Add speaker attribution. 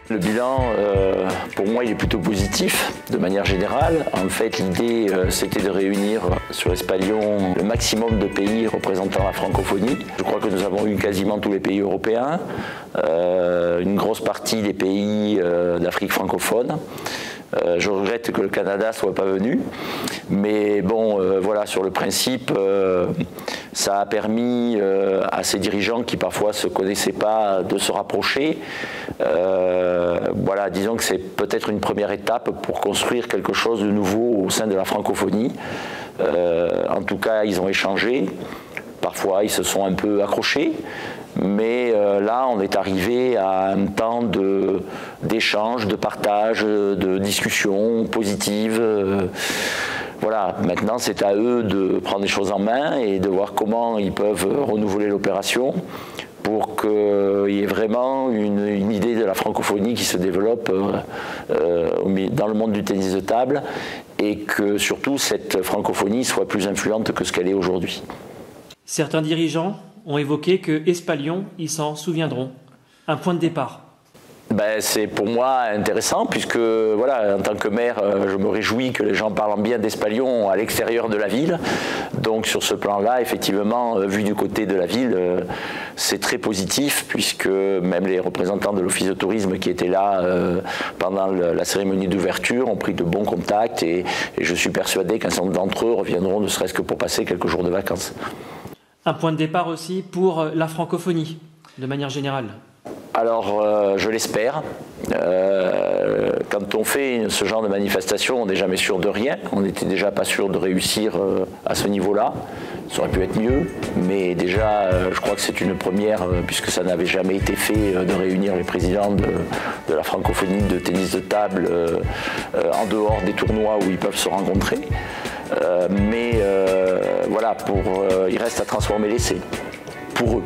Speaker 1: Le bilan, pour moi, il est plutôt positif, de manière générale. En fait, l'idée, c'était de réunir sur Espalion le maximum de pays représentant la francophonie. Je crois que nous avons eu quasiment tous les pays européens, une grosse partie des pays d'Afrique francophone. Je regrette que le Canada ne soit pas venu, mais bon, voilà, sur le principe, ça a permis à ces dirigeants qui parfois ne se connaissaient pas de se rapprocher. Voilà, disons que c'est peut-être une première étape pour construire quelque chose de nouveau au sein de la francophonie. En tout cas, ils ont échangé. Parfois, ils se sont un peu accrochés, mais là, on est arrivé à un temps d'échange, de partage, de discussion positive. Voilà, maintenant, c'est à eux de prendre les choses en main et de voir comment ils peuvent renouveler l'opération pour qu'il y ait vraiment une idée de la francophonie qui se développe dans le monde du tennis de table et que surtout cette francophonie soit plus influente que ce qu'elle est aujourd'hui.
Speaker 2: Certains dirigeants ont évoqué que Espalion, ils s'en souviendront. Un point de départ.
Speaker 1: Ben, c'est pour moi intéressant puisque voilà, en tant que maire, je me réjouis que les gens parlent bien d'Espalion à l'extérieur de la ville. Donc sur ce plan-là, effectivement, vu du côté de la ville, c'est très positif puisque même les représentants de l'Office de tourisme qui étaient là pendant la cérémonie d'ouverture ont pris de bons contacts et je suis persuadé qu'un certain nombre d'entre eux reviendront ne serait-ce que pour passer quelques jours de vacances.
Speaker 2: Un point de départ aussi pour la francophonie, de manière générale.
Speaker 1: Alors, je l'espère. Quand on fait ce genre de manifestation, on n'est jamais sûr de rien. On n'était déjà pas sûr de réussir à ce niveau-là. Ça aurait pu être mieux, mais déjà, je crois que c'est une première, puisque ça n'avait jamais été fait, de réunir les présidents de la francophonie de tennis de table en dehors des tournois où ils peuvent se rencontrer. Mais voilà, il reste à transformer l'essai, pour eux.